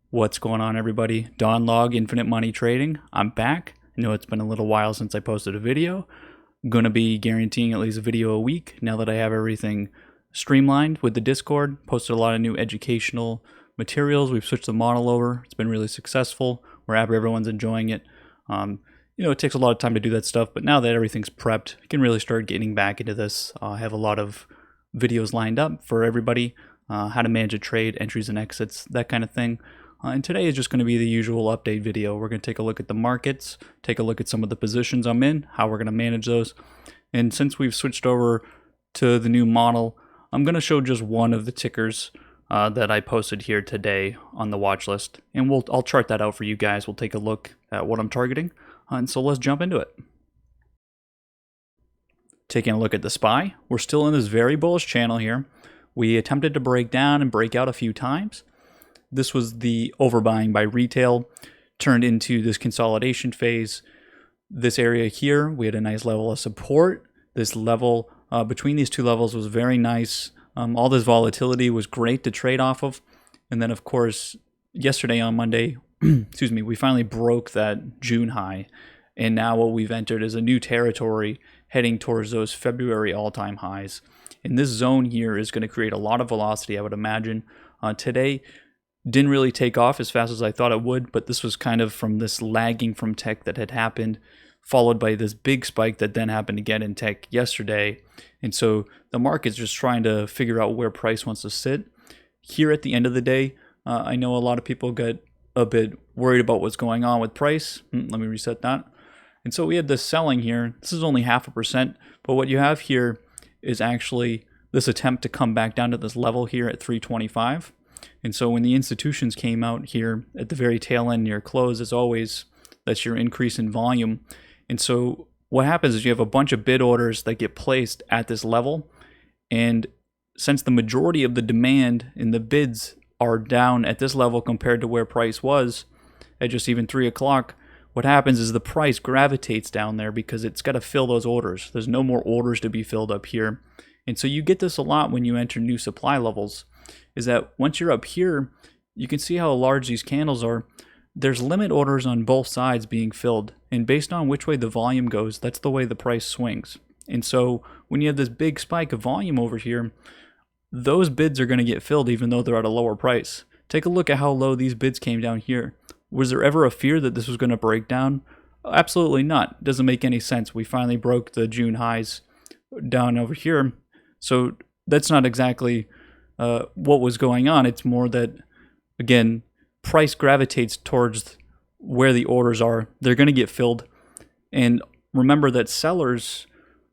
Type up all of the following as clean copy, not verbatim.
What's going on, everybody? Don Log, Infinite Money Trading. I'm back. I know it's been a little while since I posted a video. I'm going to be guaranteeing at least a video a week now that I have everything streamlined with the Discord. Posted a lot of new educational materials. We've switched the model over. It's been really successful. We're happy everyone's enjoying it. It takes a lot of time to do that stuff, but now that everything's prepped, I can really start getting back into this. I have a lot of videos lined up for everybody, how to manage a trade, entries and exits, that kind of thing. And today is just going to be the usual update video. We're going to take a look at the markets, take a look at some of the positions I'm in, how we're going to manage those. And since we've switched over to the new model, I'm going to show just one of the tickers that I posted here today on the watch list. And I'll chart that out for you guys. We'll take a look at what I'm targeting. And so let's jump into it. Taking a look at the SPY, we're still in this very bullish channel here. We attempted to break down and break out a few times. This was the overbuying by retail, turned into this consolidation phase. This area here, we had a nice level of support. This level between these two levels was very nice. All this volatility was great to trade off of. And then, of course, yesterday on Monday, excuse me, we finally broke that June high. And now what we've entered is a new territory heading towards those February all-time highs. And this zone here is going to create a lot of velocity, I would imagine. Today, didn't really take off as fast as I thought it would, but this was kind of from this lagging from tech that had happened, followed by this big spike that then happened again in tech yesterday. And so the market's just trying to figure out where price wants to sit. Here at the end of the day, I know a lot of people get a bit worried about what's going on with price. Let me reset that. And so we had this selling here. This is only 0.5%, but what you have here is actually this attempt to come back down to this level here at 325. And so when the institutions came out here at the very tail end near close, as always, that's your increase in volume. And so what happens is you have a bunch of bid orders that get placed at this level. And since the majority of the demand in the bids are down at this level compared to where price was at just even 3 o'clock, what happens is the price gravitates down there because it's got to fill those orders. There's no more orders to be filled up here. And so you get this a lot when you enter new supply levels, is that once you're up here, you can see how large these candles are. There's limit orders on both sides being filled. And based on which way the volume goes, that's the way the price swings. And so when you have this big spike of volume over here, those bids are going to get filled even though they're at a lower price. Take a look at how low these bids came down here. Was there ever a fear that this was going to break down? Absolutely not. Doesn't make any sense. We finally broke the June highs down over here. So that's not exactly what was going on. It's more that, again, price gravitates towards where the orders are. They're going to get filled. And remember that sellers,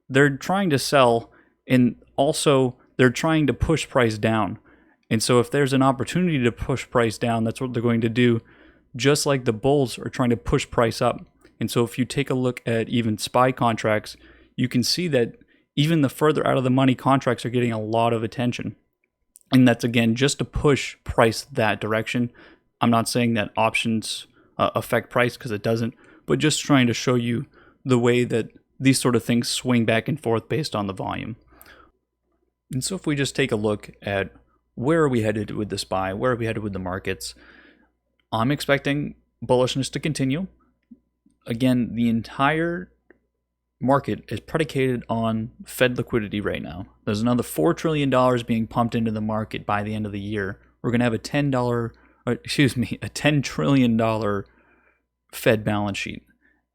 they're trying to sell, and also they're trying to push price down. And so if there's an opportunity to push price down, that's what they're going to do, just like the bulls are trying to push price up. And so if you take a look at even SPY contracts, you can see that even the further out of the money contracts are getting a lot of attention. And that's, again, just to push price that direction. I'm not saying that options affect price, because it doesn't, but just trying to show you the way that these sort of things swing back and forth based on the volume. And so if we just take a look at where are we headed with the SPY, where are we headed with the markets, I'm expecting bullishness to continue. Again, the entire market is predicated on Fed liquidity right now. There's another $4 trillion being pumped into the market by the end of the year. We're going to have a $10 trillion Fed balance sheet.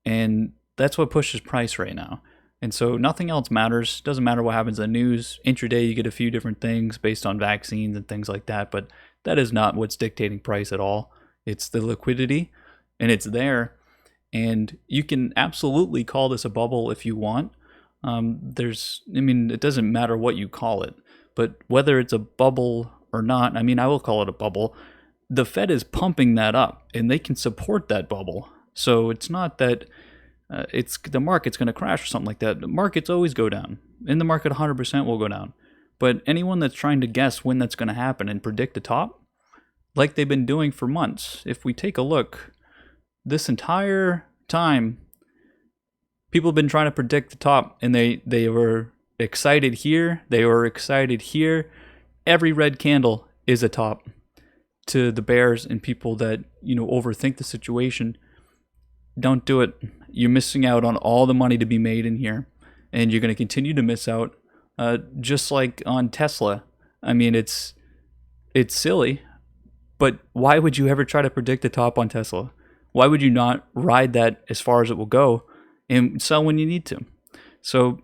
And that's what pushes price right now. And so nothing else matters. Doesn't matter what happens in the news. Intraday, you get a few different things based on vaccines and things like that, but that is not what's dictating price at all. It's the liquidity, and it's there. And you can absolutely call this a bubble if you want. It doesn't matter what you call it, but whether it's a bubble or not, I will call it a bubble. The Fed is pumping that up, and they can support that bubble. So it's not that the market's going to crash or something like that. The markets always go down. In the market, 100% will go down. But anyone that's trying to guess when that's going to happen and predict the top, like they've been doing for months, if we take a look, this entire time, people have been trying to predict the top, and they were excited here. They were excited here. Every red candle is a top. To the bears and people that, overthink the situation, don't do it. You're missing out on all the money to be made in here, and you're going to continue to miss out, just like on Tesla. I mean, it's silly, but why would you ever try to predict the top on Tesla? Why would you not ride that as far as it will go and sell when you need to? So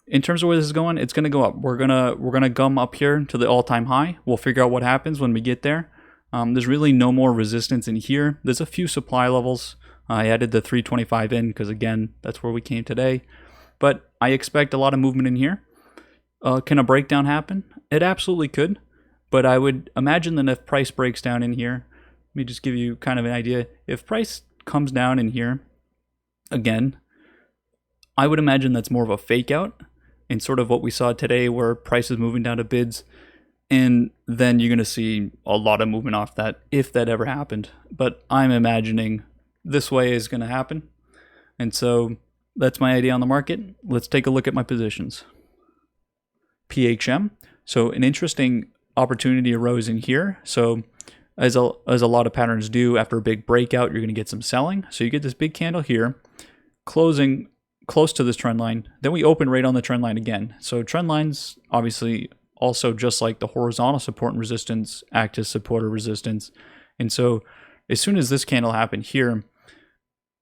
in terms of where this is going, it's going to go up. We're gonna gum up here to the all-time high. We'll figure out what happens when we get there. There's really no more resistance in here. There's a few supply levels. I added the 325 in because, again, that's where we came today. But I expect a lot of movement in here. Can a breakdown happen? It absolutely could. But I would imagine that if price breaks down in here, let me just give you kind of an idea. If price comes down in here, again, I would imagine that's more of a fake out and sort of what we saw today where price is moving down to bids. And then you're going to see a lot of movement off that if that ever happened. But I'm imagining this way is going to happen. And so that's my idea on the market. Let's take a look at my positions. PHM. So an interesting opportunity arose in here. So as a lot of patterns do, after a big breakout, you're going to get some selling. So you get this big candle here, closing close to this trend line. Then we open right on the trend line again. So trend lines, obviously, also just like the horizontal support and resistance, act as support or resistance. And so as soon as this candle happened here,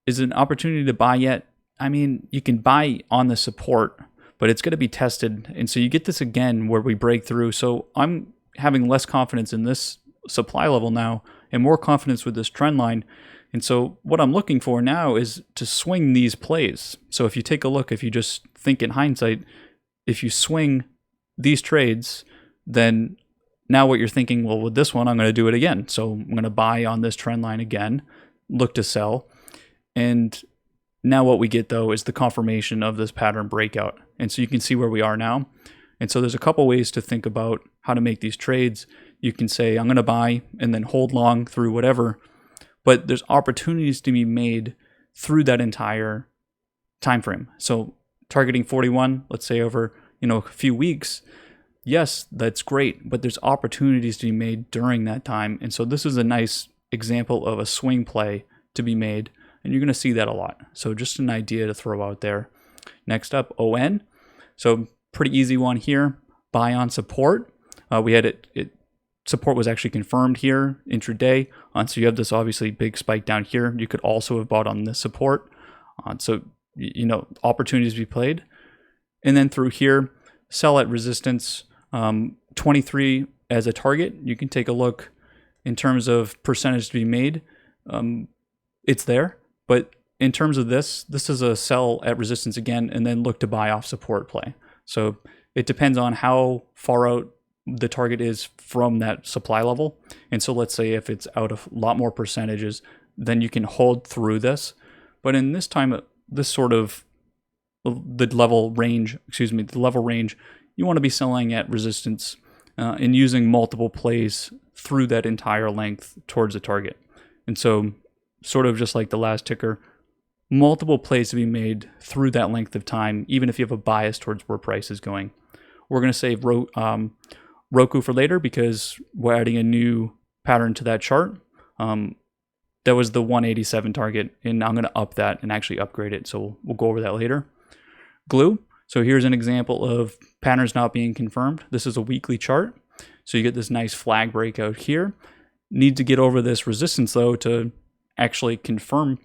is it an opportunity to buy yet? I mean, you can buy on the support, but it's going to be tested. And so you get this again where we break through. So I'm having less confidence in this supply level now and more confidence with this trend line. And so what I'm looking for now is to swing these plays. So if you take a look, if you just think in hindsight, if you swing these trades, then now what you're thinking, well, with this one, I'm going to do it again. So I'm going to buy on this trend line again, look to sell. And now what we get, though, is the confirmation of this pattern breakout. And so you can see where we are now. And so there's a couple ways to think about how to make these trades. You can say, I'm going to buy and then hold long through whatever. But there's opportunities to be made through that entire time frame. So targeting 41, let's say over a few weeks, yes, that's great, but there's opportunities to be made during that time. And so this is a nice example of a swing play to be made, and you're going to see that a lot. So just an idea to throw out there. Next up, ON. So pretty easy one here. Buy on support. We had it support was actually confirmed here intraday. So you have this obviously big spike down here. You could also have bought on this support. So opportunities to be played. And then through here, sell at resistance, 23 as a target. You can take a look in terms of percentage to be made. It's there, but in terms of this is a sell at resistance again, and then look to buy off support play. So it depends on how far out the target is from that supply level. And so let's say if it's out a lot more percentages, then you can hold through this. But in this time, this sort of the level range, you want to be selling at resistance and using multiple plays through that entire length towards the target. And so sort of just like the last ticker, multiple plays to be made through that length of time, even if you have a bias towards where price is going. We're going to save ROKU for later because we're adding a new pattern to that chart. That was the 187 target, and I'm going to up that and actually upgrade it. So we'll go over that later. Glue. So here's an example of patterns not being confirmed. This is a weekly chart. So you get this nice flag breakout here. Need to get over this resistance though to actually confirm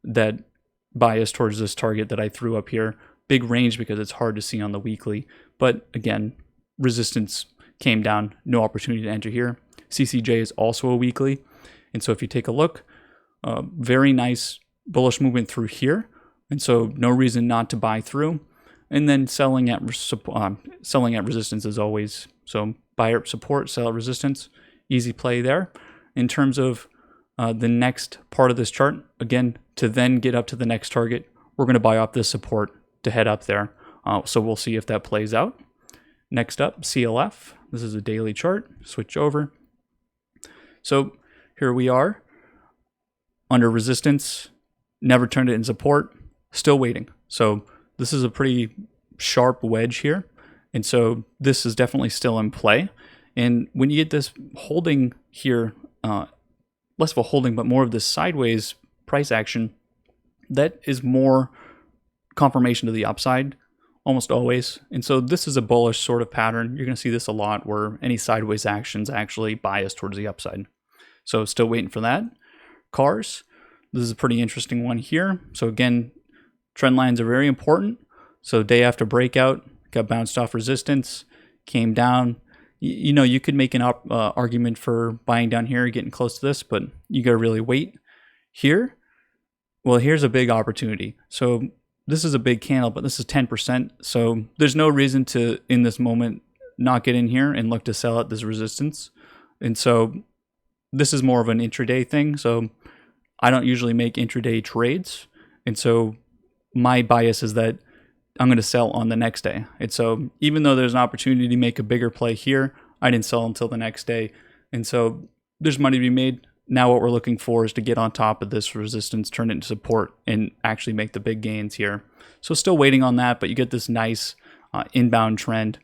that bias towards this target that I threw up here. Big range because it's hard to see on the weekly. But again, resistance came down, no opportunity to enter here. CCJ is also a weekly. And so if you take a look, very nice bullish movement through here. And so no reason not to buy through. And then selling at resistance as always. So buy at support, sell at resistance. Easy play there. In terms of the next part of this chart, again, to then get up to the next target, we're going to buy off this support to head up there. So we'll see if that plays out. Next up, CLF. This is a daily chart. Switch over. So here we are. Under resistance, never turned it in support, still waiting. So this is a pretty sharp wedge here. And so this is definitely still in play. And when you get this holding here, less of a holding, but more of this sideways price action, that is more confirmation to the upside almost always. And so this is a bullish sort of pattern. You're going to see this a lot where any sideways actions actually bias towards the upside. So still waiting for that. Cars, this is a pretty interesting one here. So again, trend lines are very important. So day after breakout, got bounced off resistance, came down. You know, you could make an argument for buying down here, getting close to this, but you got to really wait. Here, well, here's a big opportunity. So this is a big candle, but this is 10%. So there's no reason to, in this moment, not get in here and look to sell at this resistance. And so this is more of an intraday thing. So I don't usually make intraday trades. And so my bias is that I'm going to sell on the next day. And so even though there's an opportunity to make a bigger play here, I didn't sell until the next day. And so there's money to be made. Now what we're looking for is to get on top of this resistance, turn it into support, and actually make the big gains here. So still waiting on that, but you get this nice inbound trend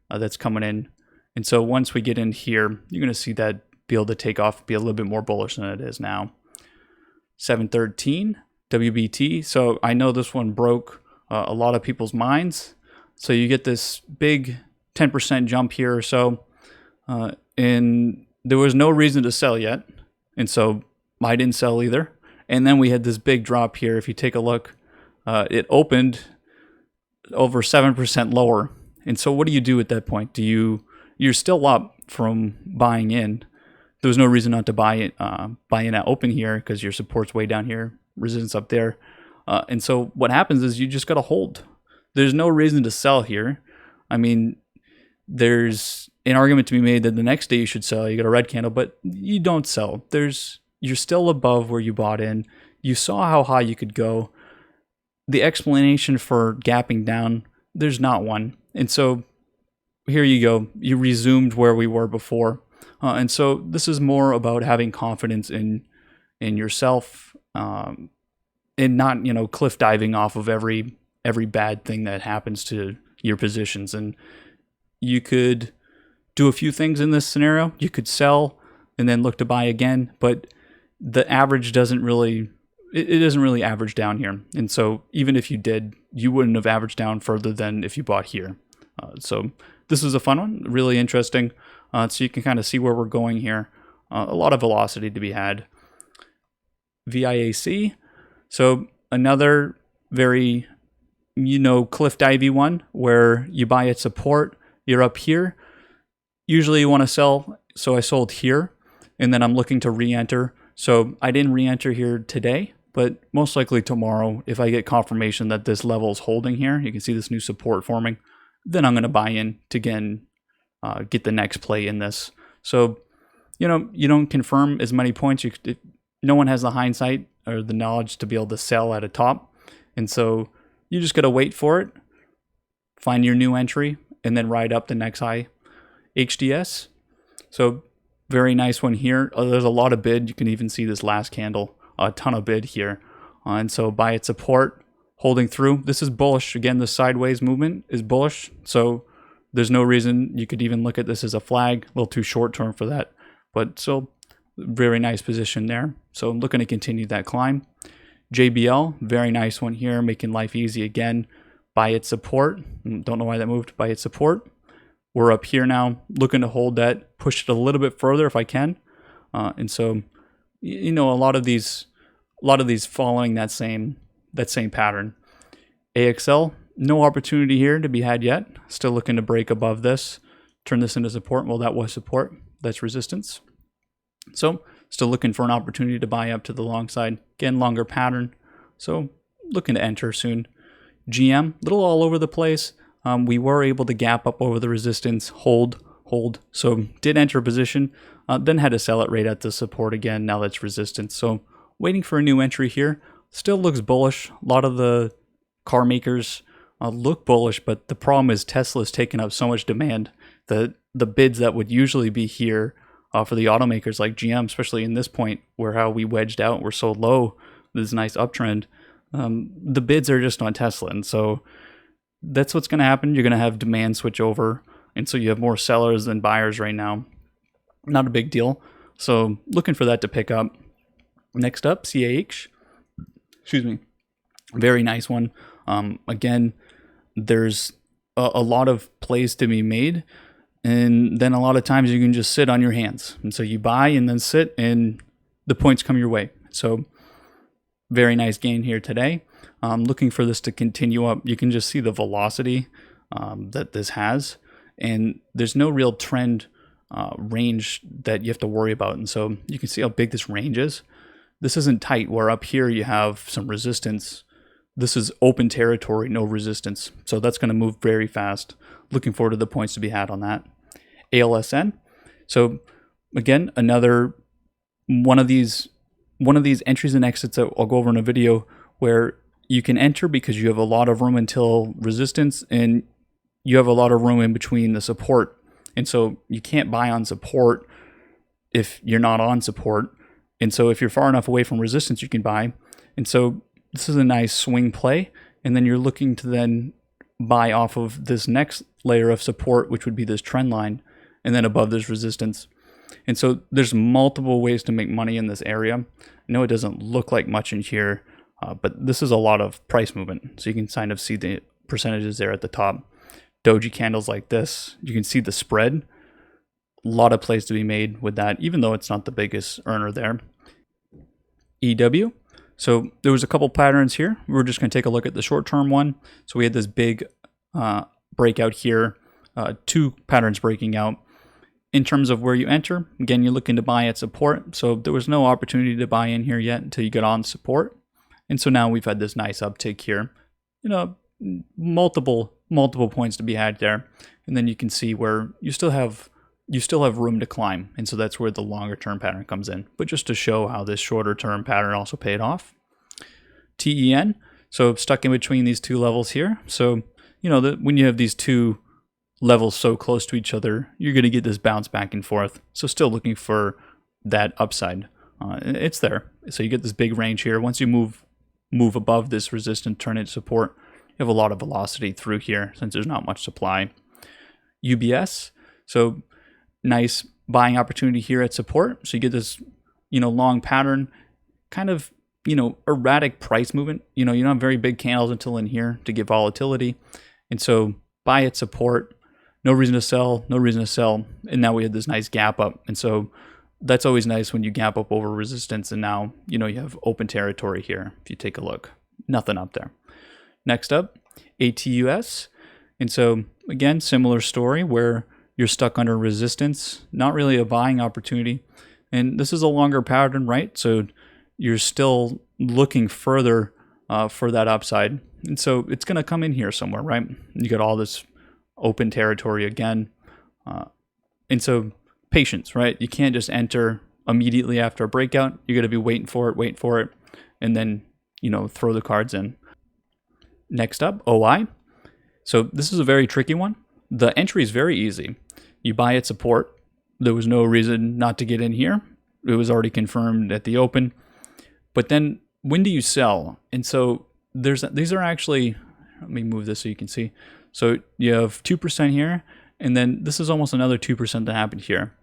that's coming in. And so once we get in here, you're going to see that be able to take off, be a little bit more bullish than it is now. 713, WBT. So I know this one broke a lot of people's minds. So you get this big 10% jump here or so. And there was no reason to sell yet. And so I didn't sell either. And then we had this big drop here. If you take a look, it opened over 7% lower. And so what do you do at that point? You're still up from buying in. There was no reason not to buy in at open here because your support's way down here, resistance up there. And so what happens is you just got to hold. There's no reason to sell here. I mean, there's an argument to be made that the next day you should sell. You got a red candle, but you don't sell. You're still above where you bought in. You saw how high you could go. The explanation for gapping down, there's not one. And so here you go. You resumed where we were before. And so this is more about having confidence in yourself, and not, cliff diving off of every bad thing that happens to your positions. And you could do a few things in this scenario. You could sell and then look to buy again, but the average doesn't really average down here. And so even if you did, you wouldn't have averaged down further than if you bought here. So this is a fun one, really interesting. So you can kind of see where we're going here. A lot of velocity to be had. VIAC. So another very, cliff divey one where you buy at support, you're up here. Usually you want to sell. So I sold here and then I'm looking to re-enter. So I didn't re-enter here today, but most likely tomorrow, if I get confirmation that this level is holding here, you can see this new support forming, then I'm going to buy in to get the next play in this. So, you don't confirm as many points. No one has the hindsight or the knowledge to be able to sell at a top. And so you just got to wait for it, find your new entry, and then ride up the next high. HDS. So very nice one here. There's a lot of bid. You can even see this last candle, a ton of bid here. And so buy at support, holding through. This is bullish. Again, the sideways movement is bullish. So there's no reason you could even look at this as a flag. A little too short term for that. But still, very nice position there. So I'm looking to continue that climb. JBL, very nice one here, making life easy again. Buy at support. Don't know why that moved. Buy at support. We're up here now, looking to hold that, push it a little bit further if I can. And so, a lot of these following that same pattern. AXL, no opportunity here to be had yet. Still looking to break above this, turn this into support. Well, that was support. That's resistance. So still looking for an opportunity to buy up to the long side. Again, longer pattern. So looking to enter soon. GM, little all over the place. We were able to gap up over the resistance, hold. So did enter a position, then had to sell it right at the support again. Now that's resistance. So waiting for a new entry here. Still looks bullish. A lot of the car makers look bullish, but the problem is Tesla's taken up so much demand. The bids that would usually be here for the automakers like GM, especially in this point where how we wedged out, we're so low, this nice uptrend. The bids are just on Tesla, and so that's what's going to happen. You're going to have demand switch over. And so you have more sellers than buyers right now. Not a big deal. So looking for that to pick up. Next up, CAH. Excuse me. Very nice one. Again, there's a lot of plays to be made. And then a lot of times you can just sit on your hands. And so you buy and then sit and the points come your way. So very nice gain here today. Looking for this to continue up. You can just see the velocity that this has. And there's no real trend range that you have to worry about. And so you can see how big this range is. This isn't tight, where up here you have some resistance. This is open territory, no resistance. So that's going to move very fast. Looking forward to the points to be had on that. ALSN. So again, another one of these entries and exits that I'll go over in a video, where you can enter because you have a lot of room until resistance, and you have a lot of room in between the support. And so you can't buy on support if you're not on support. And so if you're far enough away from resistance, you can buy. And so this is a nice swing play. And then you're looking to then buy off of this next layer of support, which would be this trend line, and then above this resistance. And so there's multiple ways to make money in this area. I know it doesn't look like much in here, but this is a lot of price movement. So you can kind of see the percentages there at the top. Doji candles like this, you can see the spread. A lot of plays to be made with that, even though it's not the biggest earner there. EW. So there was a couple patterns here. We're just going to take a look at the short-term one. So we had this big breakout here, 2 patterns breaking out. In terms of where you enter, again, you're looking to buy at support. So there was no opportunity to buy in here yet until you get on support. And so now we've had this nice uptick here. You know, multiple points to be had there. And then you can see where you still have room to climb. And so that's where the longer term pattern comes in. But just to show how this shorter term pattern also paid off. TEN, so stuck in between these 2 levels here. So, you know, when you have these 2 levels so close to each other, you're going to get this bounce back and forth. So still looking for that upside. It's there. So you get this big range here. Once you move above this resistance, turn it support, you have a lot of velocity through here since there's not much supply. UBS, so nice buying opportunity here at support. So you get this, you know, long pattern, kind of, you know, erratic price movement. You know, you don't have very big candles until in here to get volatility. And so buy at support, no reason to sell, no reason to sell. And now we had this nice gap up. And so that's always nice when you gap up over resistance. And now, you know, you have open territory here. If you take a look, nothing up there. Next up, ATUS. And so again, similar story where you're stuck under resistance, not really a buying opportunity. And this is a longer pattern, right? So you're still looking further for that upside. And so it's going to come in here somewhere, right? You got all this open territory again. And so patience, right? You can't just enter immediately after a breakout. You're going to be waiting for it, and then, you know, throw the cards in. Next up, OI. So this is a very tricky one. The entry is very easy. You buy at support. There was no reason not to get in here. It was already confirmed at the open. But then when do you sell? And so these are actually, let me move this so you can see. So you have 2% here, and then this is almost another 2% that happened here.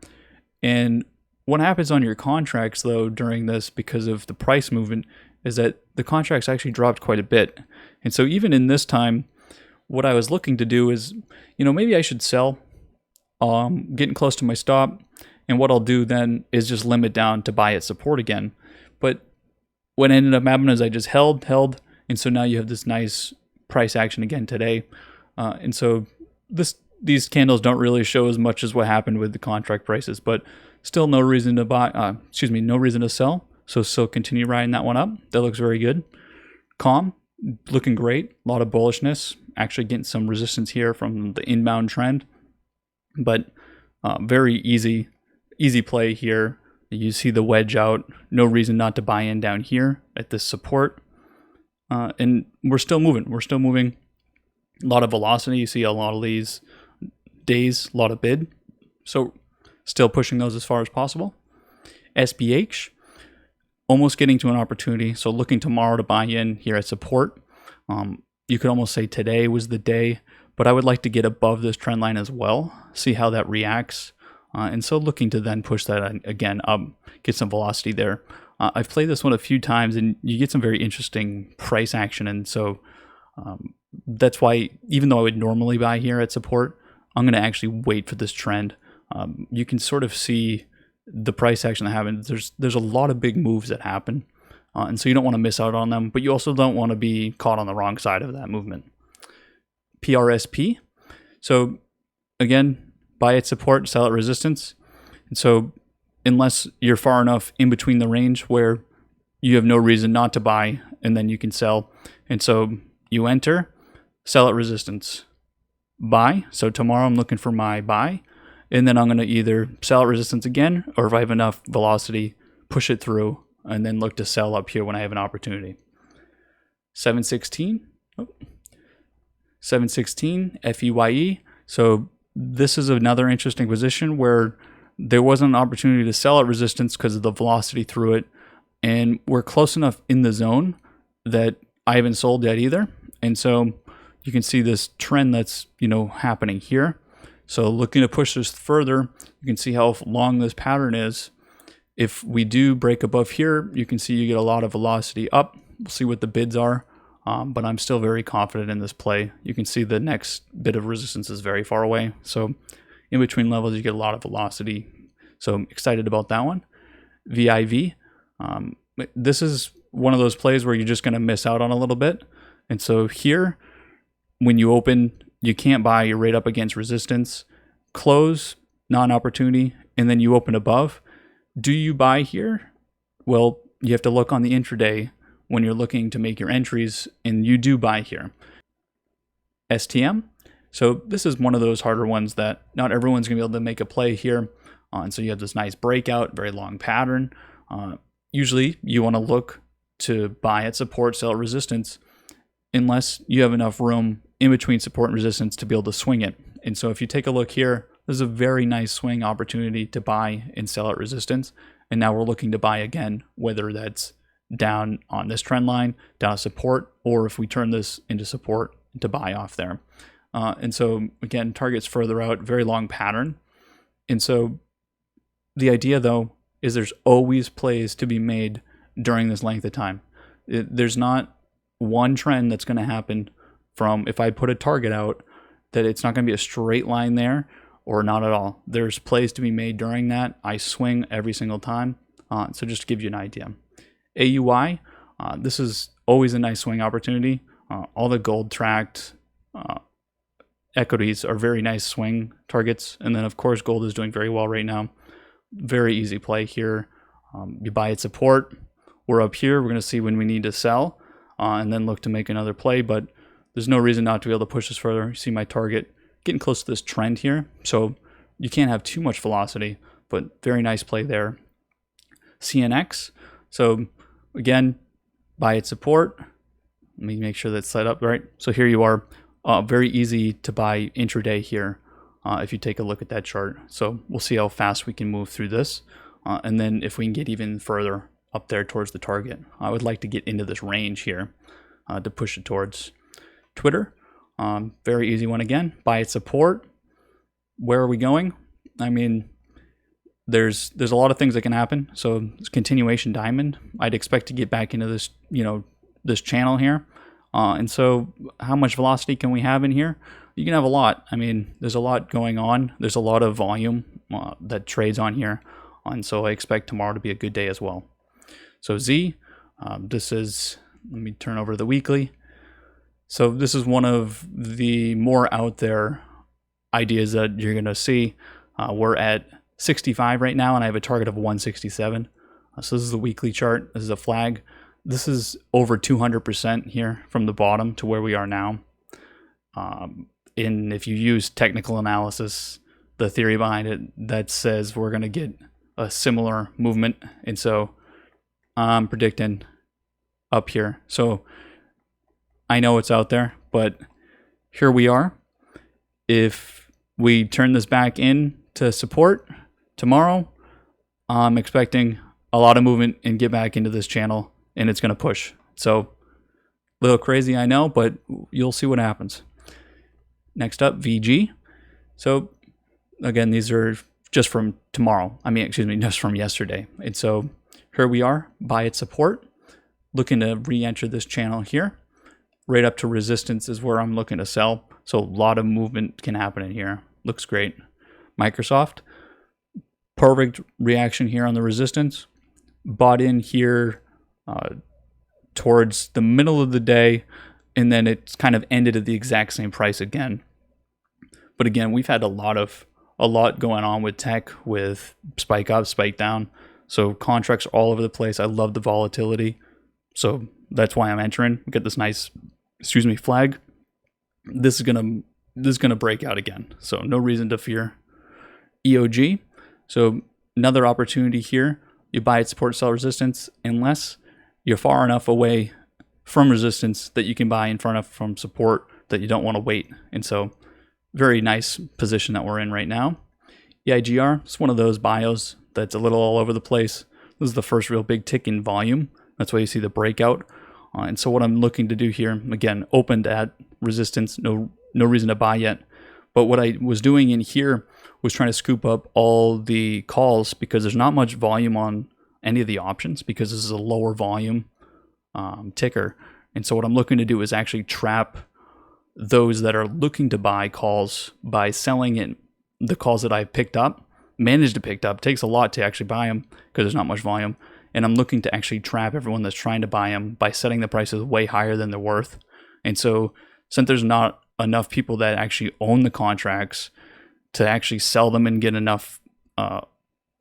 And what happens on your contracts though during this, because of the price movement, is that the contracts actually dropped quite a bit. And so even in this time, what I was looking to do is, you know, maybe I should sell, getting close to my stop. And what I'll do then is just limit down to buy at support again. But what ended up happening is I just held. And so now you have this nice price action again today. And so these candles don't really show as much as what happened with the contract prices, but still no reason to buy, no reason to sell. So still continue riding that one up. That looks very good. Calm, looking great. A lot of bullishness. Actually getting some resistance here from the inbound trend, but very easy play here. You see the wedge out. No reason not to buy in down here at this support. And we're still moving. A lot of velocity. You see a lot of these days, a lot of bid. So still pushing those as far as possible. SPH, almost getting to an opportunity. So looking tomorrow to buy in here at support. you could almost say today was the day, but I would like to get above this trend line as well, see how that reacts. And so looking to then push that again up, get some velocity there. I've played this one a few times and you get some very interesting price action. And so that's why, even though I would normally buy here at support, I'm going to actually wait for this trend. You can sort of see the price action that happens. There's a lot of big moves that happen. And so you don't want to miss out on them, but you also don't want to be caught on the wrong side of that movement. PRSP. So again, buy at support, sell at resistance. And so unless you're far enough in between the range where you have no reason not to buy, and then you can sell. And so you enter, sell at resistance, buy. So tomorrow I'm looking for my buy, and then I'm going to either sell at resistance again, or if I have enough velocity, push it through, and then look to sell up here when I have an opportunity. 716. 716 FEYE. So this is another interesting position where there wasn't an opportunity to sell at resistance because of the velocity through it, and we're close enough in the zone that I haven't sold yet either. And so you can see this trend that's happening here. So looking to push this further, you can see how long this pattern is. If we do break above here, you can see you get a lot of velocity up. We'll see what the bids are, but I'm still very confident in this play. You can see the next bit of resistance is very far away. So in between levels, you get a lot of velocity. So I'm excited about that one. VIV. This is one of those plays where you're just going to miss out on a little bit. And so here, when you open, you can't buy. You're right up against resistance. Close, non-opportunity, and then you open above. Do you buy here? Well, you have to look on the intraday when you're looking to make your entries, and you do buy here. STM. So this is one of those harder ones that not everyone's going to be able to make a play here. And so you have this nice breakout, very long pattern. Usually you want to look to buy at support, sell at resistance, unless you have enough room in between support and resistance to be able to swing it. And so if you take a look here, this is a very nice swing opportunity to buy and sell at resistance. And now we're looking to buy again, whether that's down on this trend line, down to support, or if we turn this into support to buy off there. And so again, targets further out, very long pattern. And so the idea though, is there's always plays to be made during this length of time. There's not one trend that's going to happen from, if I put a target out, that it's not going to be a straight line there, or not at all. There's plays to be made during that. I swing every single time. So just to give you an idea. AUI, this is always a nice swing opportunity. All the gold tracked equities are very nice swing targets. And then of course, gold is doing very well right now. Very easy play here. You buy at support. We're up here. We're going to see when we need to sell and then look to make another play. But there's no reason not to be able to push this further. You see my target getting close to this trend here. So you can't have too much velocity, but very nice play there. CNX. So again, buy at support. Let me make sure that's set up right. So here you are. Very easy to buy intraday here if you take a look at that chart. So we'll see how fast we can move through this. And then if we can get even further up there towards the target. I would like to get into this range here to push it towards. Twitter. Very easy one again. Buy at support. Where are we going? I mean, there's a lot of things that can happen. So it's continuation diamond. I'd expect to get back into this, this channel here. And so how much velocity can we have in here? You can have a lot. I mean, there's a lot going on. There's a lot of volume that trades on here. And so I expect tomorrow to be a good day as well. So Z, this is, let me turn over the weekly. So this is one of the more out there ideas that you're going to see. We're at 65 right now, and I have a target of 167. So this is the weekly chart. This is a flag. This is over 200% here from the bottom to where we are now. And if you use technical analysis, the theory behind it, that says we're going to get a similar movement. And so I'm predicting up here. So I know it's out there, but here we are. If we turn this back in to support tomorrow, I'm expecting a lot of movement and get back into this channel, and it's going to push. So A little crazy, I know, but you'll see what happens. Next up, VG. So again, these are just from tomorrow. Just from yesterday. And so here we are, buy at support, looking to re-enter this channel here. Right up to resistance is where I'm looking to sell. So a lot of movement can happen in here. Looks great. Microsoft, perfect reaction here on the resistance. Bought in here towards the middle of the day, and then it's kind of ended at the exact same price again. But again, we've had a lot going on with tech, with spike up, spike down. So contracts all over the place. I love the volatility. So that's why I'm entering. We get this nice, flag. This is gonna break out again. So no reason to fear. EOG. So another opportunity here. You buy at support, sell resistance, unless you're far enough away from resistance that you can buy in front of from support that you don't want to wait. And so very nice position that we're in right now. EIGR, it's one of those bios that's a little all over the place. This is the first real big tick in volume. That's why you see the breakout. And so what I'm looking to do here, again, opened at resistance, no reason to buy yet. But what I was doing in here was trying to scoop up all the calls because there's not much volume on any of the options because this is a lower volume ticker. And so what I'm looking to do is actually trap those that are looking to buy calls by selling in the calls that I picked up, managed to pick up. It takes a lot to actually buy them because there's not much volume. And I'm looking to actually trap everyone that's trying to buy them by setting the prices way higher than they're worth. And so since there's not enough people that actually own the contracts to actually sell them and get enough of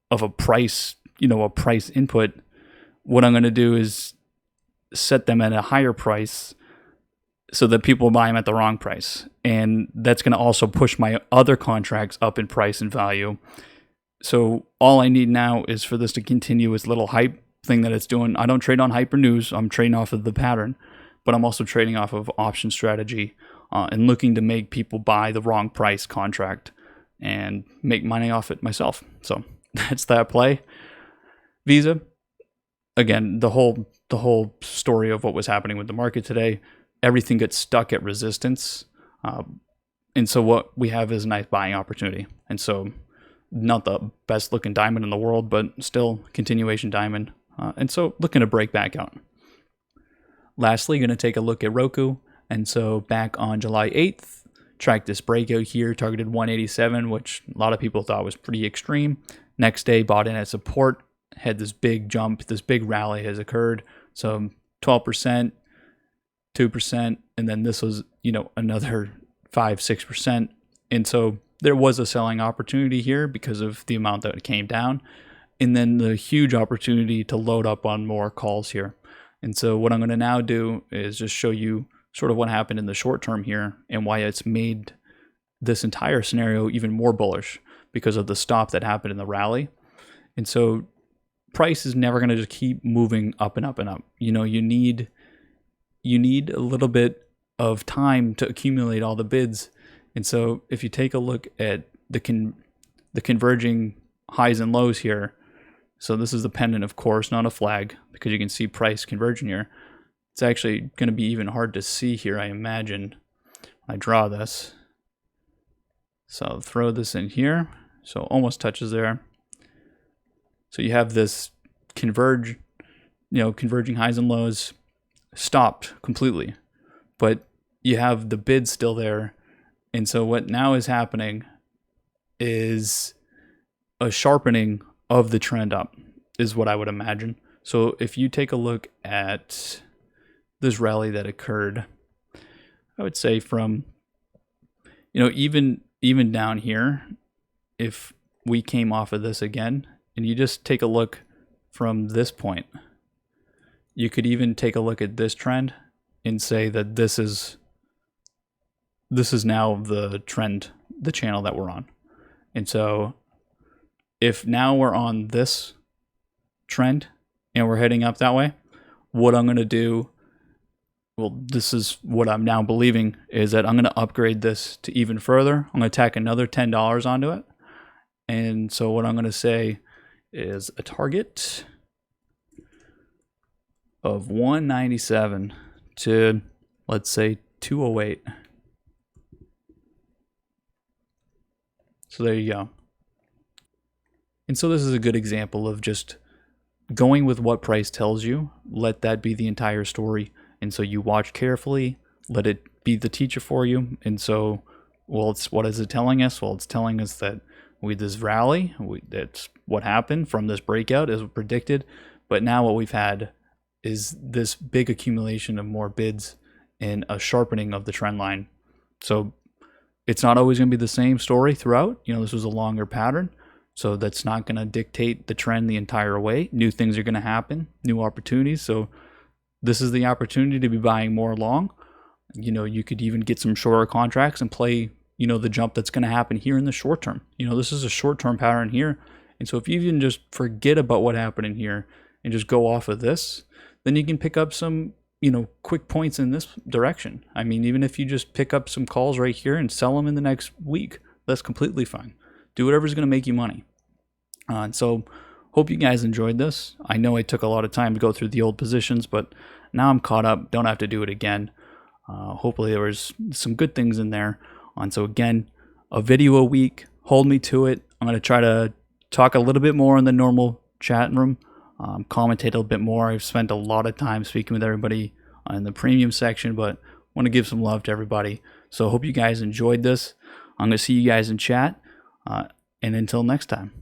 a price, a price input, what I'm going to do is set them at a higher price so that people buy them at the wrong price. And that's going to also push my other contracts up in price and value. So all I need now is for this to continue its little hype thing that it's doing. I don't trade on hyper news. I'm trading off of the pattern, but I'm also trading off of option strategy and looking to make people buy the wrong price contract and make money off it myself. So that's that play. Visa, again, the whole story of what was happening with the market today, everything gets stuck at resistance. And so what we have is a nice buying opportunity. And so not the best looking diamond in the world, but still continuation diamond. And so looking to break back out. Lastly, going to take a look at ROKU. And so back on July 8th, tracked this breakout here, targeted 187, which a lot of people thought was pretty extreme. Next day, bought in at support, had this big jump, this big rally has occurred. So 12%, 2%, and then this was, another 5-6%. And so there was a selling opportunity here because of the amount that it came down, and then the huge opportunity to load up on more calls here. And so what I'm going to now do is just show you sort of what happened in the short term here and why it's made this entire scenario even more bullish because of the stop that happened in the rally. And so price is never going to just keep moving up and up and up. You need a little bit of time to accumulate all the bids. And so if you take a look at the converging highs and lows here, so this is the pendant, of course, not a flag, because you can see price converging here. It's actually going to be even hard to see here, I imagine, when I draw this. So I'll throw this in here. So almost touches there. So you have this converging highs and lows stopped completely, but you have the bid still there. And so what now is happening is a sharpening of the trend up is what I would imagine. So if you take a look at this rally that occurred, I would say from, even down here, if we came off of this again, and you just take a look from this point, you could even take a look at this trend and say that this is now the trend, the channel that we're on. And so if now we're on this trend and we're heading up that way, what I'm going to do, well, this is what I'm now believing, is that I'm going to upgrade this to even further. I'm going to tack another $10 onto it. And so what I'm going to say is a target of 197 to let's say 208. So there you go. And so this is a good example of just going with what price tells you. Let that be the entire story. And so you watch carefully, let it be the teacher for you. And so, well, what is it telling us? Well, it's telling us that with this rally, that's what happened from this breakout as predicted. But now what we've had is this big accumulation of more bids and a sharpening of the trend line. So it's not always going to be the same story throughout. This was a longer pattern. So that's not going to dictate the trend the entire way. New things are going to happen, new opportunities. So this is the opportunity to be buying more long. You could even get some shorter contracts and play, the jump that's going to happen here in the short term. This is a short-term pattern here. And so if you even just forget about what happened in here and just go off of this, then you can pick up some, quick points in this direction. I mean, even if you just pick up some calls right here and sell them in the next week, that's completely fine. Do whatever's going to make you money. And so hope you guys enjoyed this. I know it took a lot of time to go through the old positions, but now I'm caught up. Don't have to do it again. Hopefully there was some good things in there. And so again, a video a week. Hold me to it. I'm going to try to talk a little bit more in the normal chat room. Commentate a little bit more. I've spent a lot of time speaking with everybody in the premium section, but want to give some love to everybody. So I hope you guys enjoyed this. I'm going to see you guys in chat. And until next time.